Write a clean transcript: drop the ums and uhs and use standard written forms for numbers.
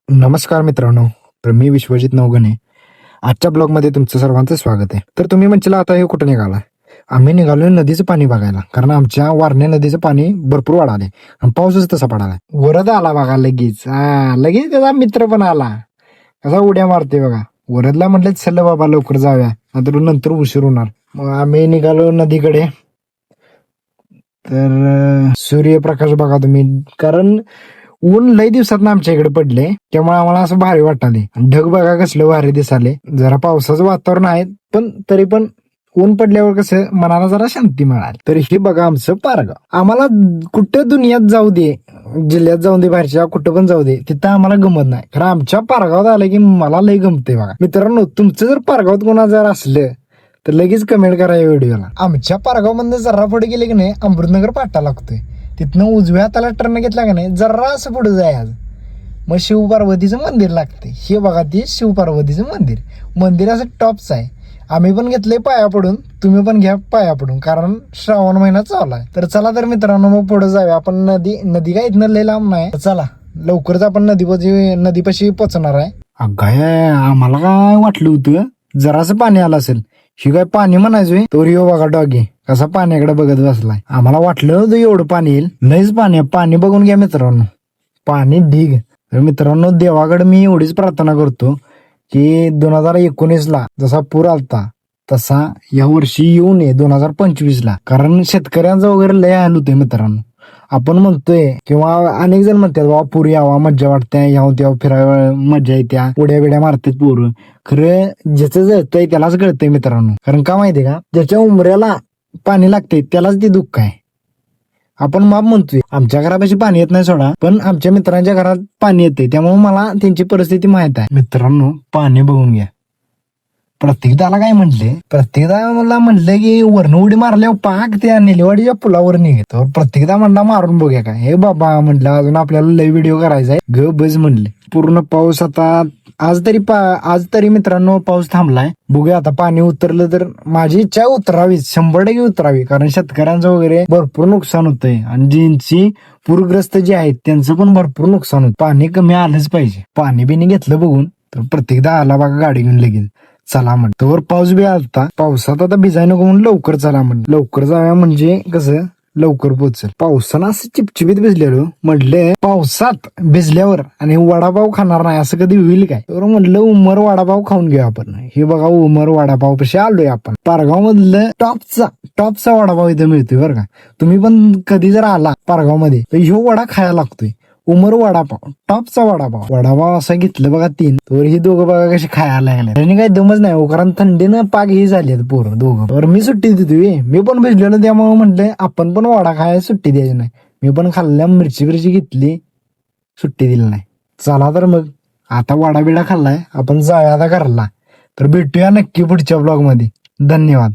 नमस्कार मित्रांनो. तर मी विश्वजित नवगणे. आजच्या ब्लॉगमध्ये तुमचं सर्वांचं स्वागत आहे. तर तुम्ही म्हणशील आता हे कुठं निघाला? आम्ही निघालोय नदीचं पाणी बघायला, कारण आमच्या वारण्या नदीचं पाणी भरपूर वाढाले आणि पाऊसच तसा पडालाय. वरद आला बघा लगेच. लगेच त्याचा मित्र पण आला. कसा उड्या मारते बघा. वरदला म्हटलं चल बाबा लवकर जाऊया, नंतर उशीर होणार. मग आम्ही निघालो नदीकडे. तर सूर्यप्रकाश बघा तुम्ही, कारण ऊन लई दिवसात आमच्या इकडे पडले, त्यामुळे आम्हाला असं भारी वाटाले. ढग बघा कसलं भारी दिसाले. जरा पावसाचं वातावरण आहे, पण तरी पण ऊन पडल्यावर कसं मनाला जरा शांती मिळाली. तर हे बघा आमचं पारगाव. आम्हाला कुठं दुनियात जाऊ दे, जिल्ह्यात जाऊ दे, बाहेरच्या कुठं पण जाऊ दे, तिथं आम्हाला गमत नाही. कारण आमच्या पारगावात आलं की मला लई गमते बघा. मित्रांनो, तुमचं जर पारगावात कोणा जर असलं तर लगेच कमेंट करा या व्हिडिओला. आमच्या पारगाव मधनं जरा पुढे गेले की नाही अमृतनगर पाटा लागतोय. तिथनं उजव्या हाताला टर्न घेतला का नाही, जरा असं पुढे जायचं, मग शिवपार्वतीचं मंदिर लागते. हे बघा ते शिवपार्वतीचं मंदिर असं टॉपचं आहे. आम्ही पण घेतलंय पाया पडून, तुम्ही पण घ्या पाया पडून, कारण श्रावण महिना चालू आहे. तर चला तर मित्रांनो, मग पुढे जाऊया आपण. नदी काय इथनं लय लांब नाही. चला लवकरच आपण नदीपाशी पोचणार आहे. अगं आम्हाला काय वाटलं होतं जरासं पाणी आलं असेल, ही काय पाणी म्हणायचोय. तो रिओ बघा डॉगी कसा पाण्याकडे बघत बसलाय. आम्हाला वाटलं होतं एवढं पाणी येईल. लईच पाणी बघून घ्या मित्रांनो, पाणी ढीग. तर मित्रांनो, देवाकडे मी एवढीच प्रार्थना करतो की 2019 ला जसा पूर आलता तसा या वर्षी येऊ नये 2025 ला. कारण शेतकऱ्यांचं वगैरे लय हाल होते मित्रांनो. आपण म्हणतोय किंवा अनेक जण म्हणतात बाबा पूर यावा, मज्जा वाटते, यावं तेव्हा फिरायला मज्जा येत्या, उड्या बिड्या मारतात पोरं. खरं ज्याचं जळतंय त्यालाच कळतंय मित्रांनो. कारण का माहितीये का, ज्याच्या उमऱ्याला पाणी लागते त्यालाच ते दुःख आहे. आपण माप म्हणतोय, आमच्या घरापाशी पाणी येत नाही सोडा, पण आमच्या मित्रांच्या घरात पाणी येते, त्यामुळे मला त्यांची परिस्थिती माहित आहे. मित्रांनो, पाणी बघून घ्या. प्रत्येकदाला काय मला म्हटलं की वरण उडी मारल्यावर पाक त्या निलेवाडीच्या पुलावर निघतो. प्रत्येकदा म्हणला मारून बघूया काय. हे बाबा म्हटलं अजून आपल्याला लय व्हिडिओ करायचा आहे, ग बस म्हणले. पूर्ण पाऊस आता आज तरी मित्रांनो पाऊस थांबलाय. बघूया आता पाणी उतरलं तर माझी इच्छा उतरावी, 100% उतरावी, कारण शेतकऱ्यांचं वगैरे भरपूर नुकसान होतंय आणि ज्यांची पूरग्रस्त जे आहेत त्यांचं पण भरपूर नुकसान होत. पाणी कमी आलंच पाहिजे. पाणी बिनी घेतलं बघून तर प्रत्येकदा आला बघा गाडी घेऊन लगेच चला म्हणतो. वर पाऊस बी आलता, पावसात आता भिजाय नको म्हणून लवकर चला म्हणलं. लवकर जाऊया म्हणजे कसं लवकर पोहोचल. पावसानं असं चिपचिपीत भिजलेलो, म्हटलं पावसात भिजल्यावर आणि वडापाव खाणार नाही असं कधी होईल काय. तर म्हटलं उमर वडापाव खाऊन घेऊ आपण. हे बघा उमर वडापाव पशी आलोय आपण. पारगाव मधलं टॉपचा वडापाव इथं मिळतोय बरं का. तुम्ही पण कधी जर आला पारगाव मध्ये तर ह्यो वडा खायला लागतोय. उमर वडापाव, टॉपचा वडापाव असा घेतलं बघा 3. तर ही दोघं बघा कशी खायला लागले. त्यांनी काही दमच नाही हो, कारण थंडीनं पाक ही झाली पोरं दोघं. तर मी सुट्टी देतोय, मी पण भिजलेलो, त्यामुळे म्हटलं आपण पण वडा खायला सुट्टी द्यायची नाही. मी पण खाल्ल्या, मिरची घेतली, सुट्टी दिली नाही. चला तर मग आता वडा बिडा खाल्लाय, आपण जाऊया आता घरला. तर भेटूया नक्की पुढच्या ब्लॉग मध्ये. धन्यवाद.